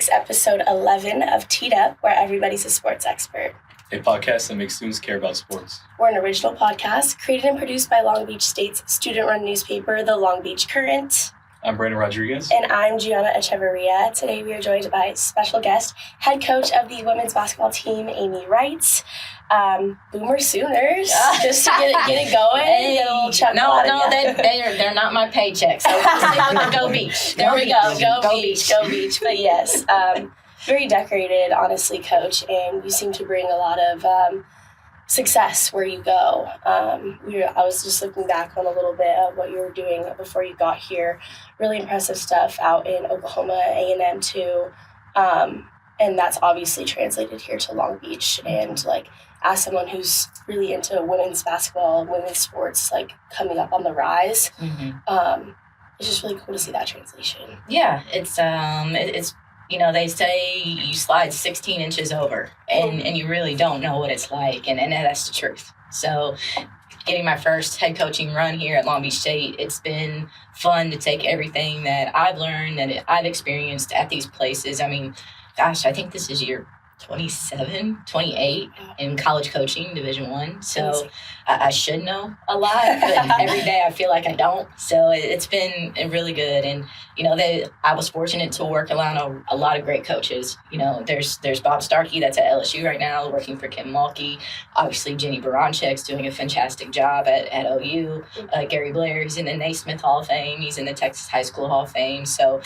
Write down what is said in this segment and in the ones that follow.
Dissects, episode 11 of Teed Up, where everybody's a sports expert. A podcast that makes students care about sports. We're an original podcast created and produced by Long Beach State's student-run newspaper, the Long Beach Current. I'm Brandon Rodriguez. And I'm Gianna Echeverria. Today we are joined by special guest, head coach of the women's basketball team, Amy Wright. Boomer Sooners, just to get it going. Hey, get a little chuckle they're not my paychecks. So go Beach. There we go. Go Beach. But yes, very decorated, honestly, Coach, and you seem to bring a lot of success where you go. I was just looking back on a little bit of what you were doing before you got here. Really impressive stuff out in Oklahoma, A&M too, and that's obviously translated here to Long Beach. And as someone who's really into women's basketball, women's sports, coming up on the rise, it's just really cool to see that translation. Yeah, it's they say you slide 16 inches over, and you really don't know what it's like, and that's the truth. So getting my first head coaching run here at Long Beach State, it's been fun to take everything that I've learned, that I've experienced at these places. I mean, gosh, I think this is year 27, 28 in college coaching, Division I. So I should know a lot, but every day I feel like I don't. So it's been really good. And, I was fortunate to work around a lot of great coaches. There's Bob Starkey that's at LSU right now working for Kim Mulkey. Obviously, Jenny Baranchek's doing a fantastic job at OU. Gary Blair, he's in the Naismith Hall of Fame. He's in the Texas High School Hall of Fame. So,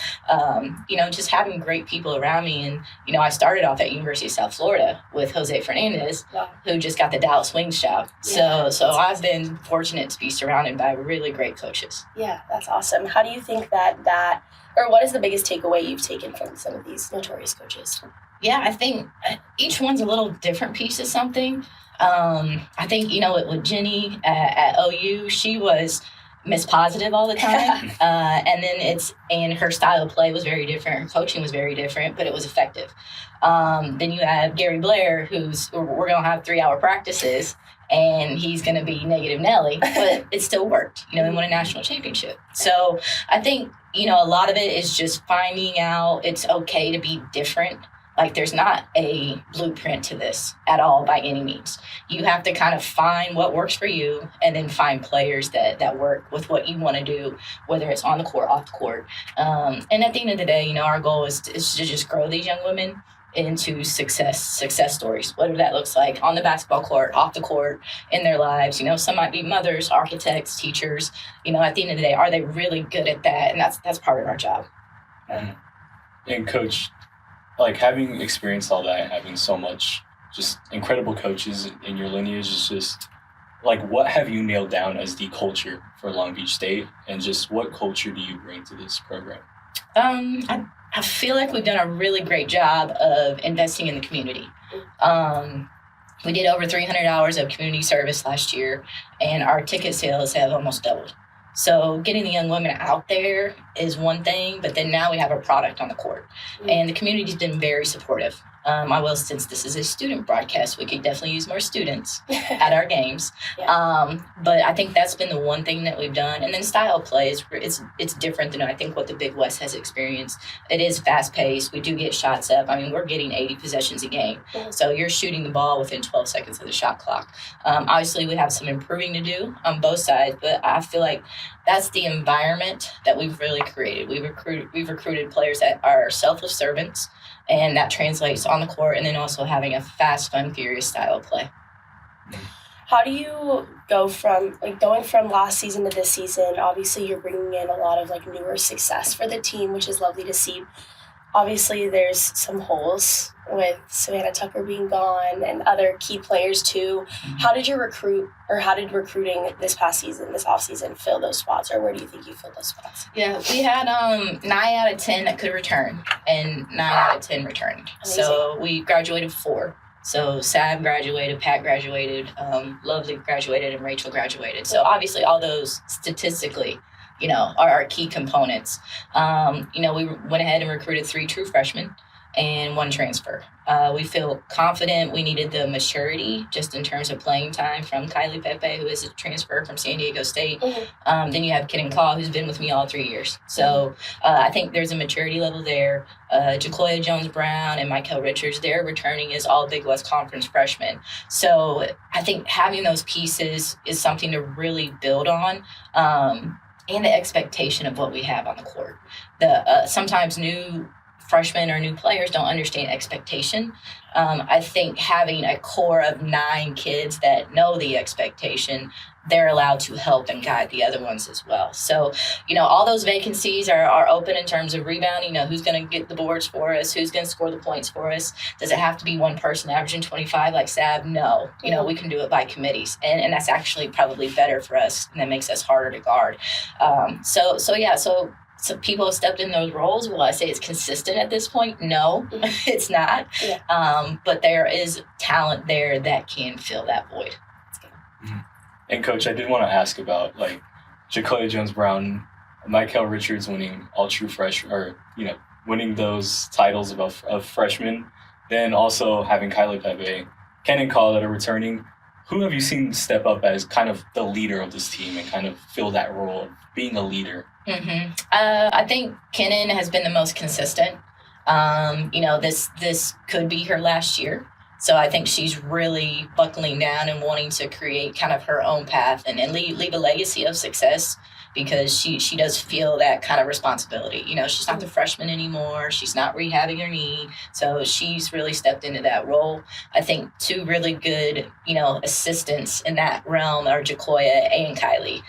just having great people around me. And, I started off at University of South Florida with Jose Fernandez, who just got the Dallas Wings job. So I've been fortunate to be surrounded by really great coaches. Yeah, that's awesome. How do you think or what is the biggest takeaway you've taken from some of these notorious coaches? Yeah, I think each one's a little different piece of something. I think, with Jenny at OU, she was Miss Positive all the time. And her style of play was very different. Her coaching was very different, but it was effective. Then you have Gary Blair, we're going to have 3-hour practices, and he's going to be negative Nelly, but it still worked. He won a national championship. So I think, a lot of it is just finding out it's okay to be different. There's not a blueprint to this at all by any means. You have to kind of find what works for you and then find players that work with what you want to do, whether it's on the court, off the court. And at the end of the day, our goal is to just grow these young women into success stories, whatever that looks like on the basketball court, off the court, in their lives. Some might be mothers, architects, teachers. At the end of the day, are they really good at that? And that's part of our job. And Coach, having experienced all that, having so much just incredible coaches in your lineage is just, what have you nailed down as the culture for Long Beach State, and just what culture do you bring to this program? I feel like we've done a really great job of investing in the community. We did over 300 hours of community service last year, and our ticket sales have almost doubled. So getting the young women out there is one thing, but then now we have a product on the court. And the community's been very supportive. Since this is a student broadcast, we could definitely use more students at our games. But I think that's been the one thing that we've done. And then style play it's different than I think what the Big West has experienced. It is fast paced. We do get shots up. I mean, we're getting 80 possessions a game. So you're shooting the ball within 12 seconds of the shot clock. Obviously, we have some improving to do on both sides, but I feel like that's the environment that we've really created. We've recruited players that are selfless servants, and that translates on the court, and then also having a fast, fun, furious style of play. How do you go from going from last season to this season? Obviously, you're bringing in a lot of newer success for the team, which is lovely to see. Obviously, there's some holes with Savannah Tucker being gone and other key players too. How did recruiting this offseason fill those spots, or where do you think you filled those spots? Yeah, we had 9 out of 10 that could return, and 9 out of 10 returned. Amazing. So we graduated 4. So Sav graduated, Pat graduated, Lovely graduated, and Rachel graduated. So obviously all those statistically, are our key components. We went ahead and recruited 3 true freshmen. and 1 transfer. We feel confident. We needed the maturity just in terms of playing time from Kylie Pepe, who is a transfer from San Diego State. Then you have Kitten Claw, who's been with me all 3 years. So I think there's a maturity level there. Jacoya Jones-Brown and Michael Richards, they're returning as all Big West Conference freshmen. So I think having those pieces is something to really build on. And the expectation of what we have on the court. Sometimes new freshmen or new players don't understand expectation. I think having a core of 9 kids that know the expectation, they're allowed to help and guide the other ones as well. So, all those vacancies are open in terms of rebounding. Who's going to get the boards for us? Who's going to score the points for us? Does it have to be one person averaging 25 like Sav? No. We can do it by committees. And that's actually probably better for us, and that makes us harder to guard. So people have stepped in those roles. Will I say it's consistent at this point? No, it's not. Yeah. But there is talent there that can fill that void. And Coach, I did want to ask about Jacoya Jones-Brown, Michael Richards winning all true winning those titles of freshmen, then also having Kylie Pepe, Kenan Call that are returning. Who have you seen step up as kind of the leader of this team and kind of fill that role of being a leader? I think Kenan has been the most consistent. This could be her last year. So I think she's really buckling down and wanting to create kind of her own path and leave a legacy of success, because she does feel that kind of responsibility. She's not the freshman anymore. She's not rehabbing her knee. So she's really stepped into that role. I think 2 really good, assistants in that realm are Jacoya and Kylie.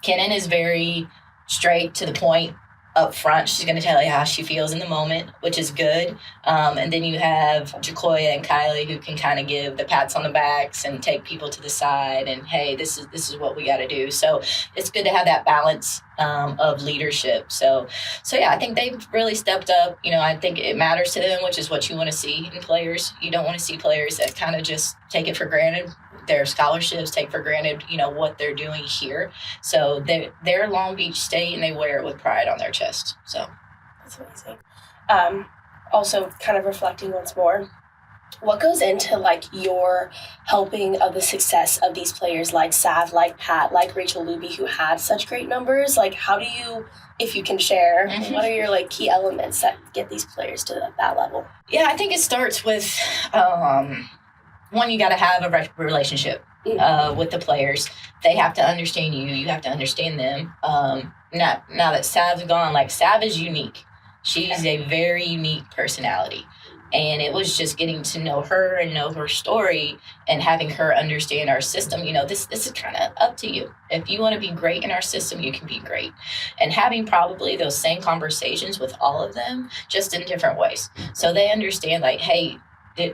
Kenan is very straight to the point up front. She's going to tell you how she feels in the moment, which is good. And then you have Jacoya and Kylie, who can kind of give the pats on the backs and take people to the side and, hey, this is what we got to do. So it's good to have that balance of leadership. So yeah, I think they've really stepped up. I think it matters to them, which is what you want to see in players. You don't want to see players that kind of just take it for granted. Their scholarships take for granted, what they're doing here. So they're Long Beach State, and they wear it with pride on their chest. So that's amazing. Also, kind of reflecting once more, what goes into your helping of the success of these players like Sav, like Pat, like Rachel Luby, who had such great numbers? How do you, if you can share, what are your key elements that get these players to that level? Yeah, I think it starts with one, you got to have a relationship with the players. They have to understand you. You have to understand them. Now that Sav's gone, Sav is unique. She's a very unique personality. And it was just getting to know her and know her story and having her understand our system. This is kind of up to you. If you want to be great in our system, you can be great. And having probably those same conversations with all of them, just in different ways. So they understand, hey,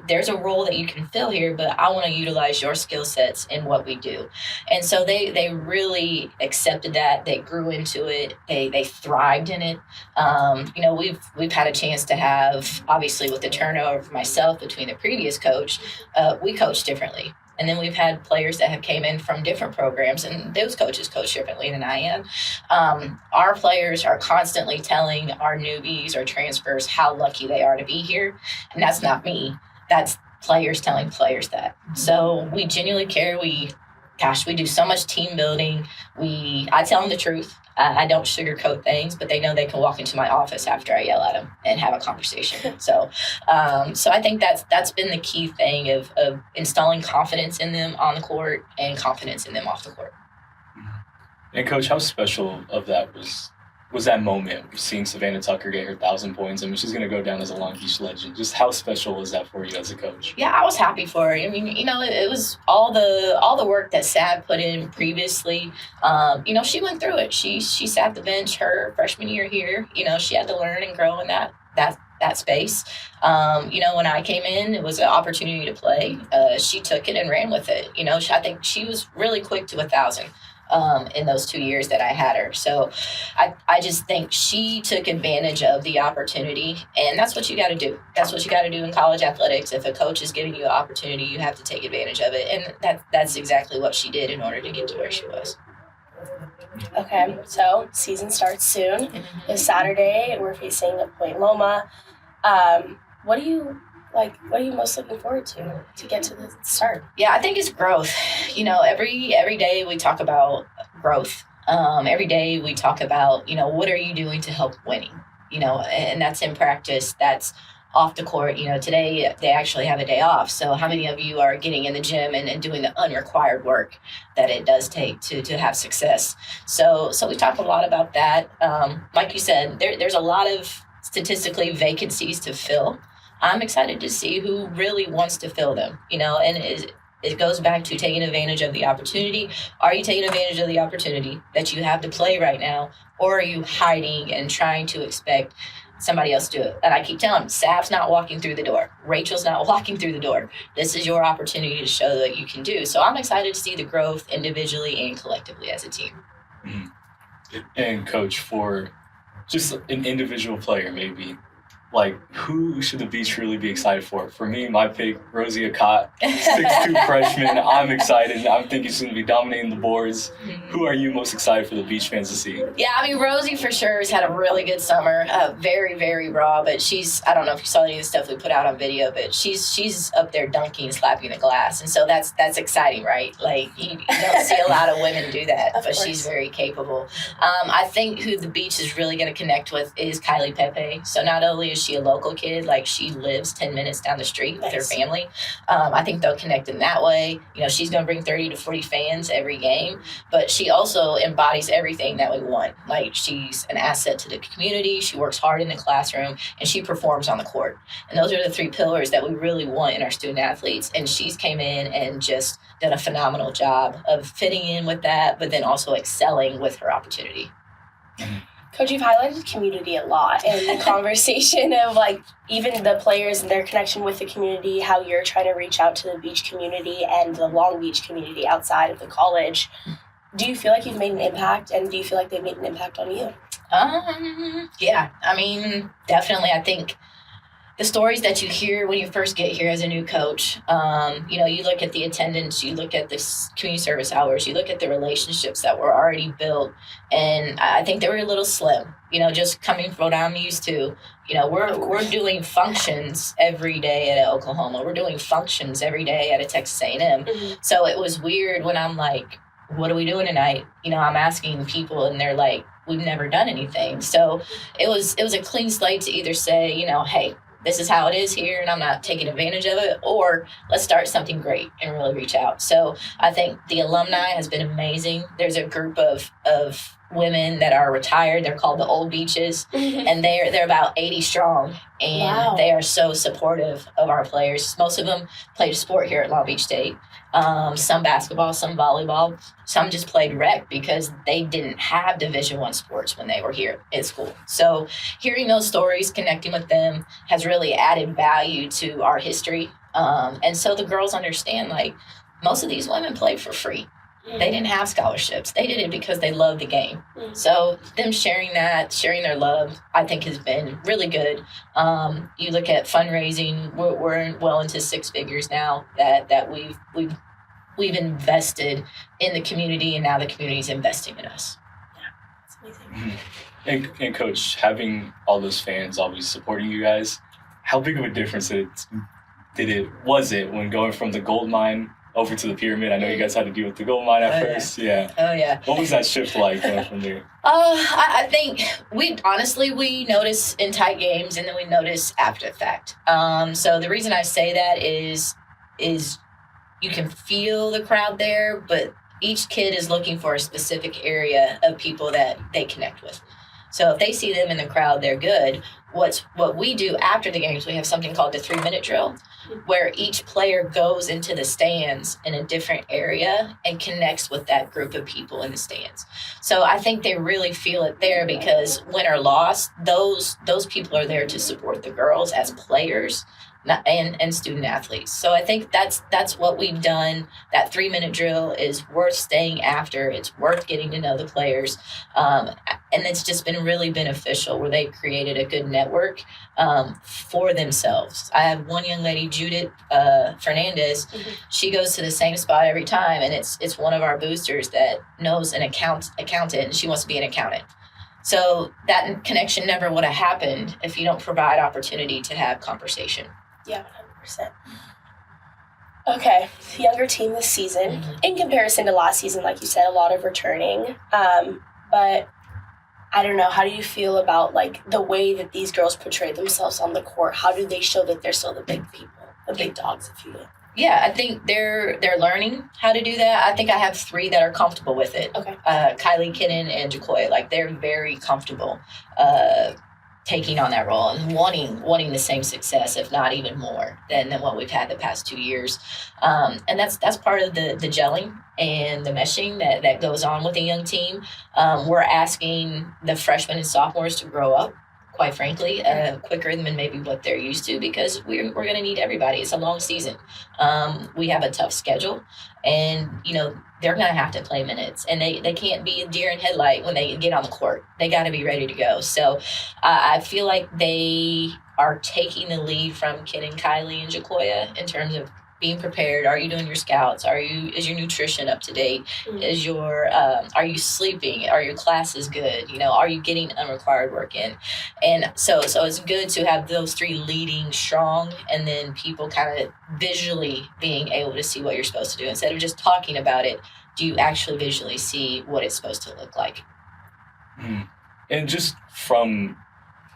there's a role that you can fill here, but I want to utilize your skill sets in what we do. And so they really accepted that. They grew into it. They thrived in it. We've had a chance to have, obviously with the turnover of myself between the previous coach, we coach differently. And then we've had players that have came in from different programs, and those coaches coach differently than I am. Our players are constantly telling our newbies or transfers how lucky they are to be here. And that's not me. That's players telling players that. So we genuinely care. We do so much team building. I tell them the truth. I don't sugarcoat things, but they know they can walk into my office after I yell at them and have a conversation. So I think that's been the key thing of installing confidence in them on the court and confidence in them off the court. And Coach, how special of that was that moment seeing Savannah Tucker get her 1,000 points? I mean, she's going to go down as a Long Beach legend. Just how special was that for you as a coach? Yeah, I was happy for her. I mean, it was all the work that Sav put in previously. She went through it. She sat the bench her freshman year here. She had to learn and grow in that space. When I came in, it was an opportunity to play. She took it and ran with it. I think she was really quick to 1,000. In those 2 years that I had her. So I just think she took advantage of the opportunity, and that's what you got to do. That's what you got to do in college athletics. If a coach is giving you an opportunity, you have to take advantage of it, and that's exactly what she did in order to get to where she was. Okay, so season starts soon. This Saturday, we're facing Point Loma. What do you like? What are you most looking forward to get to the start? Yeah, I think it's growth. Every day we talk about growth. Every day we talk about, what are you doing to help winning? And that's in practice. That's off the court. Today they actually have a day off. So how many of you are getting in the gym and doing the unrequired work that it does take to have success? So we talk a lot about that. Like you said, there's a lot of statistically vacancies to fill. I'm excited to see who really wants to fill them, and it goes back to taking advantage of the opportunity. Are you taking advantage of the opportunity that you have to play right now, or are you hiding and trying to expect somebody else to do it? And I keep telling them, Sav's not walking through the door. Rachel's not walking through the door. This is your opportunity to show that you can do. So I'm excited to see the growth individually and collectively as a team. Mm-hmm. And Coach, for just an individual player, maybe, like, who should the Beach really be excited for? For me, my pick, Rosie Akot, 6'2" freshman. I'm excited. I'm thinking she's going to be dominating the boards. Mm-hmm. Who are you most excited for the Beach fans to see? Yeah, Rosie for sure has had a really good summer. Very, very raw, but I don't know if you saw any of the stuff we put out on video, but she's up there dunking, slapping the glass. And so that's exciting, right? Like, you don't see a lot of women do that, but she's very capable. I think who the Beach is really going to connect with is Kylie Pepe. So not only is she a local kid, like she lives 10 minutes down the street with her family. I think they'll connect in that way. She's going to bring 30 to 40 fans every game, but she also embodies everything that we want. Like, she's an asset to the community. She works hard in the classroom and she performs on the court. And those are the three pillars that we really want in our student athletes. And she's came in and just done a phenomenal job of fitting in with that, but then also excelling with her opportunity. Coach, you've highlighted community a lot in the conversation of, like, even the players and their connection with the community, how you're trying to reach out to the Beach community and the Long Beach community outside of the college. Do you feel like you've made an impact, and do you feel like they've made an impact on you? Yeah, definitely. I think the stories that you hear when you first get here as a new coach, you look at the attendance, you look at the community service hours, you look at the relationships that were already built, and I think they were a little slim, just coming from what I'm used to. We're doing functions every day at Oklahoma. We're doing functions every day at a Texas A&M. Mm-hmm. So it was weird when I'm like, what are we doing tonight? I'm asking people and they're like, we've never done anything. So it was a clean slate to either say, hey, this is how it is here and I'm not taking advantage of it, or let's start something great and really reach out. So I think the alumni has been amazing. There's a group of women that are retired. They're called the Old Beaches, and they're about 80 strong, and They are so supportive of our players. Most of them played sport here at Long Beach State. Some basketball, some volleyball, some just played rec because they didn't have Division I sports when they were here at school. So hearing those stories, connecting with them has really added value to our history. And so the girls understand, like, most of these women played for free. They didn't have scholarships. They did it because they loved the game. So them sharing their love, I think has been really good. You look at fundraising, we're well into six figures now that we've invested in the community, and now the community is investing in us. Yeah, that's amazing. And Coach, having all those fans always supporting you guys, how big of a difference was it when going from the gold mine over to the pyramid? I know you guys had to deal with the gold mine at first. Yeah. Oh, yeah. What was that shift like going from there? I think we notice in tight games, and then we notice after the fact. So the reason I say that is you can feel the crowd there, but each kid is looking for a specific area of people that they connect with. So if they see them in the crowd, they're good. What we do after the games, we have something called the 3-minute drill, where each player goes into the stands in a different area and connects with that group of people in the stands. So I think they really feel it there, because win or loss, those people are there to support the girls as players and student athletes. So I think that's what we've done. That 3-minute drill is worth staying after. It's worth getting to know the players. And it's just been really beneficial, where they've created a good network for themselves. I have one young lady, Judith Fernandez. She goes to the same spot every time, and it's one of our boosters that knows an accountant, and she wants to be an accountant. So that connection never would have happened if you don't provide opportunity to have conversation. Yeah, 100%. Okay, younger team this season. In comparison to last season, like you said, a lot of returning. But I don't know, how do you feel about like the way that these girls portray themselves on the court? How do they show that they're still the big people, the big dogs, if you will? Yeah, I think they're learning how to do that. I think I have 3 that are comfortable with it. Okay. Kylie, Kinnan, and Jacoya. Like, they're very comfortable taking on that role and wanting the same success, if not even more than what we've had the past 2 years. And that's part of the gelling and the meshing that goes on with a young team. We're asking the freshmen and sophomores to grow up, quite frankly, quicker than maybe what they're used to, because we're going to need everybody. It's a long season. We have a tough schedule, and, they're going to have to play minutes, and they can't be a deer in headlight when they get on the court. They got to be ready to go. So I feel like they are taking the lead from Kid and Kylie and Jacoya in terms of being prepared. Are you doing your scouts? Is your nutrition up to date? Are you sleeping? Are your classes good? Are you getting unrequired work in? And so it's good to have those 3 leading strong, and then people kind of visually being able to see what you're supposed to do. Instead of just talking about it, do you actually visually see what it's supposed to look like? And just from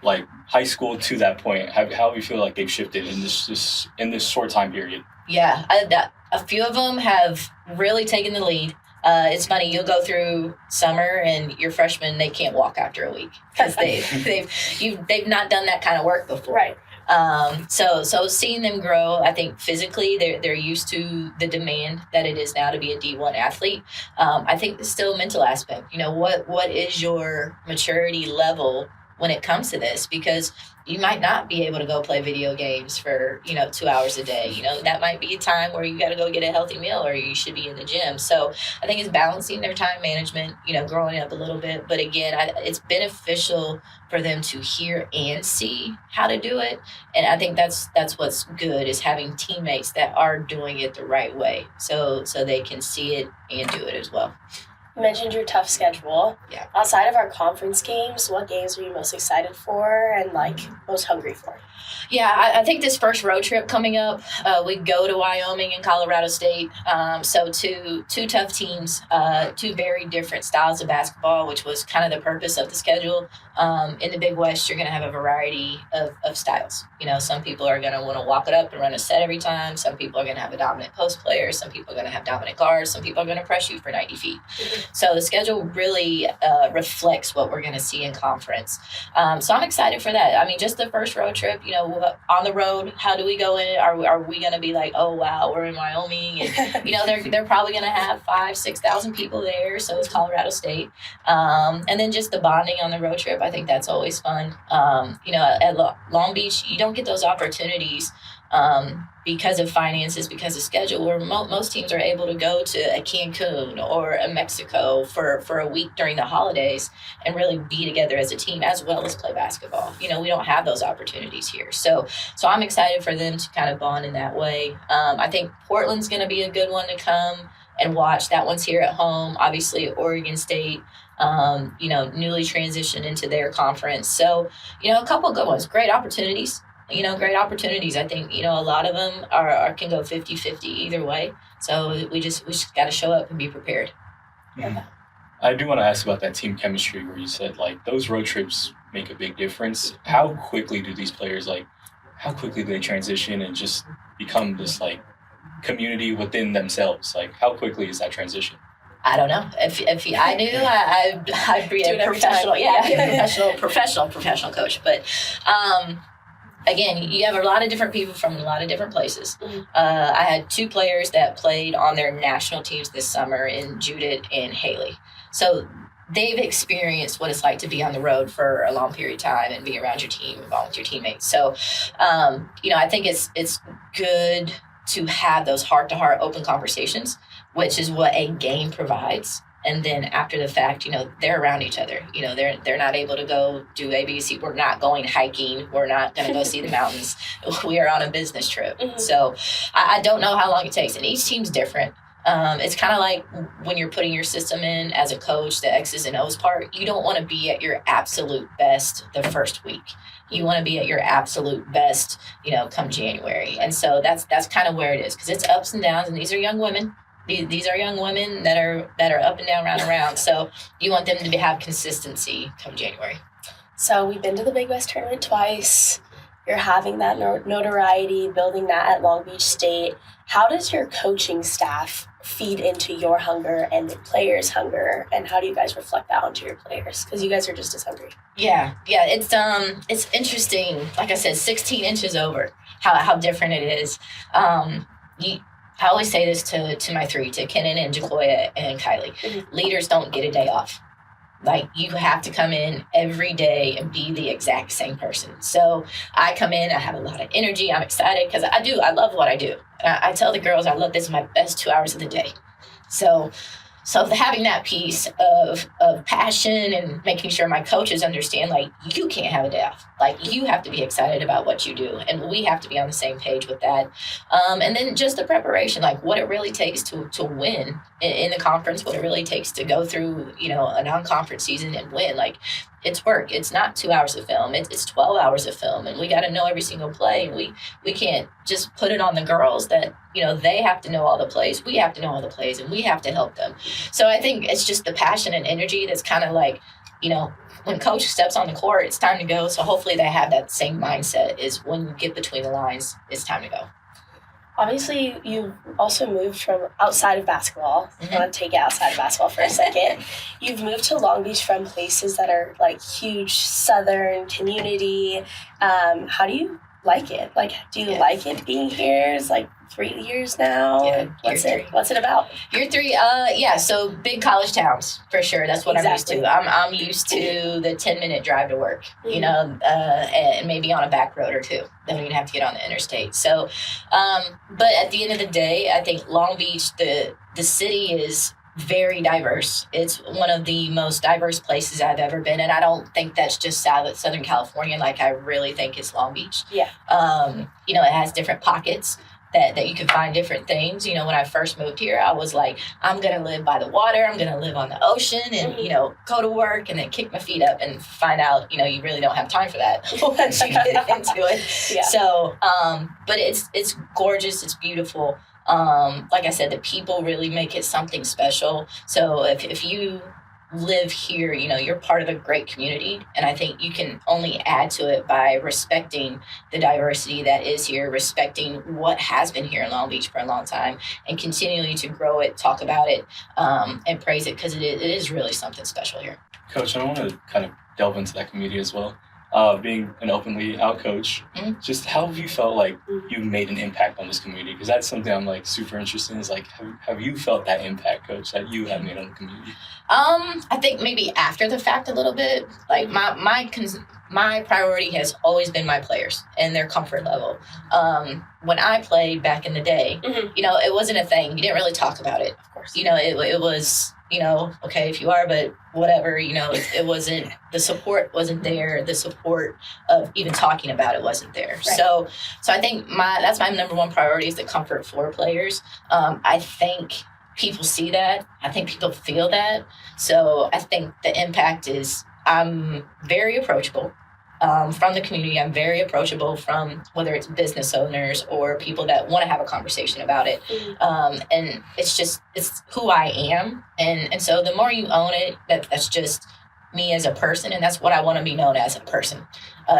like high school to that point, how do you feel like they've shifted in this short time period? Yeah, a few of them have really taken the lead. It's funny, you'll go through summer and your freshmen, they can't walk after a week because they've not done that kind of work before. Right. So seeing them grow, I think physically they're used to the demand that it is now to be a D1 athlete. I think it's still a mental aspect. What is your maturity level when it comes to this? Because you might not be able to go play video games for, 2 hours a day. That might be a time where you got to go get a healthy meal, or you should be in the gym. So I think it's balancing their time management, growing up a little bit. But again, it's beneficial for them to hear and see how to do it. And I think that's what's good, is having teammates that are doing it the right way. So they can see it and do it as well. You mentioned your tough schedule. Yeah. Outside of our conference games, what games are you most excited for and most hungry for? Yeah, I think this first road trip coming up, we go to Wyoming and Colorado State. So two tough teams, 2 very different styles of basketball, which was kind of the purpose of the schedule. In the Big West, you're going to have a variety of styles. Some people are going to want to walk it up and run a set every time. Some people are going to have a dominant post player. Some people are going to have dominant guards. Some people are going to press you for 90 feet. So the schedule really reflects what we're going to see in conference. So I'm excited for that. I mean, just the first road trip, on the road, how do we go in it? Are we going to be like, oh, wow, we're in Wyoming? And, they're probably going to have 5,000-6,000 people there. So it's Colorado State. And then just the bonding on the road trip, I think that's always fun. At Long Beach, you don't get those opportunities because of finances, because of schedule, where most teams are able to go to a Cancun or a Mexico for a week during the holidays and really be together as a team, as well as play basketball. We don't have those opportunities here. So I'm excited for them to kind of bond in that way. I think Portland's going to be a good one to come and watch. That one's here at home. Obviously, Oregon State, newly transitioned into their conference. So, a couple of good ones, great opportunities. Great opportunities. I think, a lot of them can go 50-50 either way. So we just got to show up and be prepared. Mm-hmm. I do want to ask about that team chemistry where you said, those road trips make a big difference. How quickly do these players, how quickly do they transition and just become this, community within themselves? How quickly is that transition? I don't know. If I knew, I'd be a professional. Yeah, I'd be a professional coach. But, again, you have a lot of different people from a lot of different places. Mm-hmm. I had 2 players that played on their national teams this summer, in Judith and Haley. So they've experienced what it's like to be on the road for a long period of time and be around your team, involved with your teammates. So, I think it's good to have those heart-to-heart open conversations, which is what a game provides. And then after the fact, they're around each other. They're not able to go do ABC. We're not going hiking. We're not going to go see the mountains. We are on a business trip. Mm-hmm. So I don't know how long it takes. And each team's different. It's kind of like when you're putting your system in as a coach, the X's and O's part. You don't want to be at your absolute best the first week. You want to be at your absolute best, come January. And so that's kind of where it is, because it's ups and downs, and these are young women. These are young women that are up and down, round and round. So you want them to have consistency come January. So we've been to the Big West tournament twice. You're having that notoriety, building that at Long Beach State. How does your coaching staff feed into your hunger and the players' hunger, and how do you guys reflect that onto your players? Because you guys are just as hungry. Yeah, it's interesting. Like I said, 16 inches over, how different it is. I always say this to my three, to Kenan and Jacoya and Kylie. Mm-hmm. Leaders don't get a day off. Like, you have to come in every day and be the exact same person. So I come in, I have a lot of energy, I'm excited, because I love what I do. I tell the girls I love this is my best 2 hours of the day. So having that piece of passion and making sure my coaches understand, like, you can't have a day off. Like, you have to be excited about what you do, and we have to be on the same page with that. And then just the preparation, like what it really takes to win in the conference, what it really takes to go through, a non-conference season and win. Like, it's work. It's not 2 hours of film. It's 12 hours of film, and we got to know every single play. And we can't just put it on the girls that, they have to know all the plays. We have to know all the plays, and we have to help them. So I think it's just the passion and energy that's kind of like, when coach steps on the court, it's time to go. So hopefully they have that same mindset, is when you get between the lines, it's time to go. Obviously, you've also moved from outside of basketball. Mm-hmm. I want to take it outside of basketball for a second. You've moved to Long Beach from places that are like huge Southern community. How do you like it? Like, do you like it being here? It's like 3 years now. Yeah, What's it about? Year three. So big college towns for sure. That's what exactly. I'm used to. I'm used to the 10-minute drive to work. Mm-hmm. And maybe on a back road or two. Don't even have to get on the interstate. So, but at the end of the day, I think Long Beach, the city is very diverse. It's one of the most diverse places I've ever been, and I don't think that's just Southern California. Like, I really think it's Long Beach. Yeah. It has different pockets that you can find different things. When I first moved here, I was like, I'm going to live by the water. I'm going to live on the ocean and, go to work and then kick my feet up and find out, you really don't have time for that once you get into it. Yeah. So, but it's gorgeous. It's beautiful. Like I said, the people really make it something special. So if you live here, you're part of a great community, and I think you can only add to it by respecting the diversity that is here, respecting what has been here in Long Beach for a long time, and continually to grow it, talk about it, and praise it, because it is really something special here. Coach, I want to kind of delve into that community as well. Being an openly out coach, mm-hmm. just how have you felt like you made an impact on this community? Because that's something I'm like super interested in, is like, have you felt that impact, Coach, that you have made on the community? I think maybe after the fact a little bit. Like, my priority has always been my players and their comfort level. When I played back in the day, mm-hmm. It wasn't a thing. You didn't really talk about it. Of course. It was, okay, if you are, but whatever, it wasn't, the support wasn't there. The support of even talking about it wasn't there. Right. So I think that's my number one priority, is the comfort for players. I think people see that. I think people feel that. So I think the impact is, I'm very approachable. From the community, I'm very approachable, from whether it's business owners or people that want to have a conversation about it. Mm-hmm. And it's who I am. And so the more you own it, that's just me as a person, and that's what I want to be known as, a person.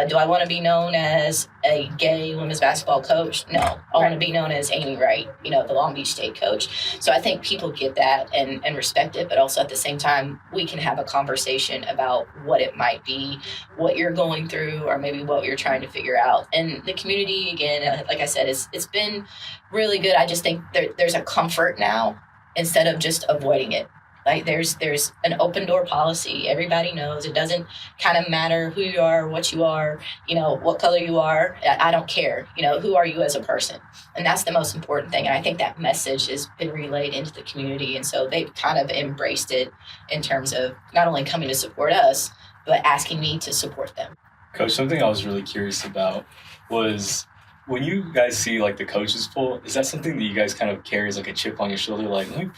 Do I want to be known as a gay women's basketball coach? No. I want to be known as Amy Wright, the Long Beach State coach. So I think people get that and respect it, but also at the same time, we can have a conversation about what it might be, what you're going through, or maybe what you're trying to figure out. And the community, again, like I said, it's been really good. I just think there's a comfort now instead of just avoiding it. Like, there's an open door policy. Everybody knows. It doesn't kind of matter who you are, what you are, what color you are. I don't care. Who are you as a person? And that's the most important thing. And I think that message has been relayed into the community. And so they've kind of embraced it in terms of not only coming to support us, but asking me to support them. Coach, something I was really curious about was, when you guys see like the coaches poll, is that something that you guys kind of carry as like a chip on your shoulder? Like, let me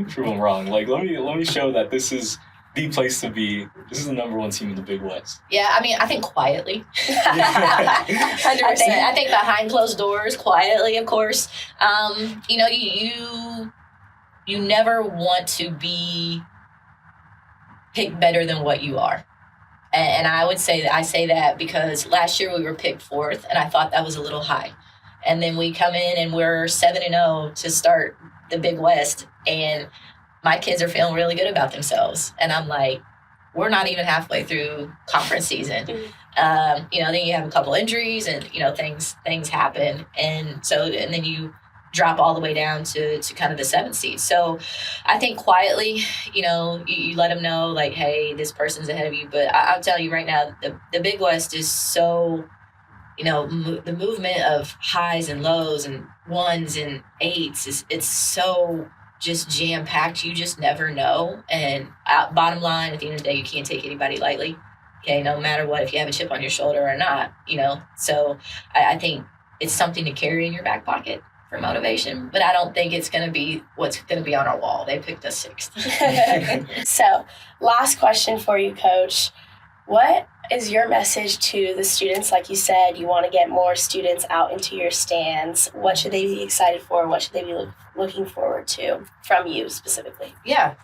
prove them wrong. Like, let me show that this is the place to be. This is the #1 team in the Big West. Yeah, I mean, I think quietly. 100%. I think behind closed doors, quietly, of course. You know, you never want to be picked better than what you are. And I would say that I say that because last year we were picked 4th, and I thought that was a little high. And then we come in and we're 7-0 to start the Big West, and my kids are feeling really good about themselves. And I'm like, we're not even halfway through conference season. Mm-hmm. You know, then you have a couple injuries, and you know things happen, and then you drop all the way down to kind of the 7th seed. So I think quietly, you know, you let them know like, hey, this person's ahead of you. But I'll tell you right now, the Big West is so, you know, the movement of highs and lows and 1s and 8s it's so just jam-packed. You just never know. And bottom line, at the end of the day, you can't take anybody lightly. Okay, no matter what, if you have a chip on your shoulder or not, you know. So I think it's something to carry in your back pocket for motivation, but I don't think it's going to be what's going to be on our wall. They picked us 6th. So, last question for you, Coach. What is your message to the students? Like you said, you want to get more students out into your stands. What should they be excited for? What should they be looking forward to from you specifically? Yeah.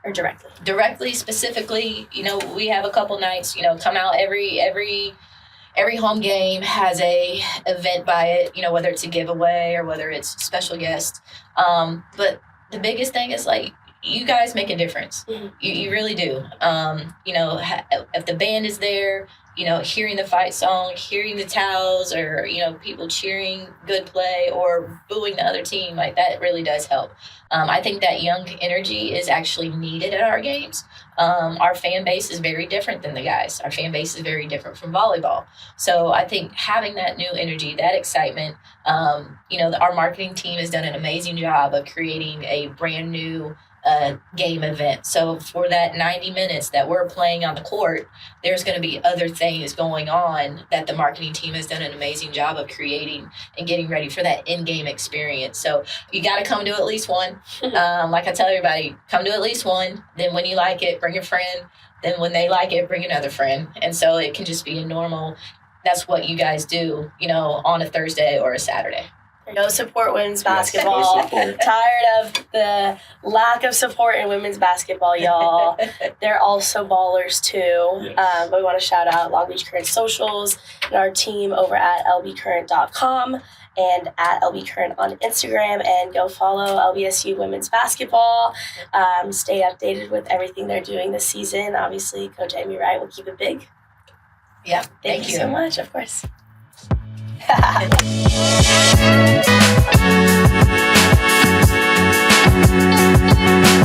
Or directly? Directly, specifically, you know, we have a couple nights, you know, come out every home game has a event by it, you know, whether it's a giveaway or whether it's special guest. But the biggest thing is like, you guys make a difference. Mm-hmm. You really do. You know, if the band is there, you know, hearing the fight song, hearing the towels, or, you know, people cheering good play or booing the other team, like that really does help. I think that young energy is actually needed at our games. Our fan base is very different than the guys. Our fan base is very different from volleyball. So I think having that new energy, that excitement, you know, our marketing team has done an amazing job of creating a brand new game event. So for that 90 minutes that we're playing on the court, there's going to be other things going on that the marketing team has done an amazing job of creating and getting ready for that in-game experience. So you got to come to at least one. Like I tell everybody, come to at least one. Then when you like it, bring a friend. Then when they like it, bring another friend. And so it can just be a normal, that's what you guys do, you know, on a Thursday or a Saturday. Go support women's basketball. Yes, Tired of the lack of support in women's basketball, y'all. They're also ballers too. Yes. But we want to shout out Long Beach Current socials and our team over at lbcurrent.com and at lbcurrent on Instagram, and go follow LBSU women's basketball. Stay updated with everything they're doing this season. Obviously, Coach Amy Wright will keep it big. Yeah, Thank you so much, of course.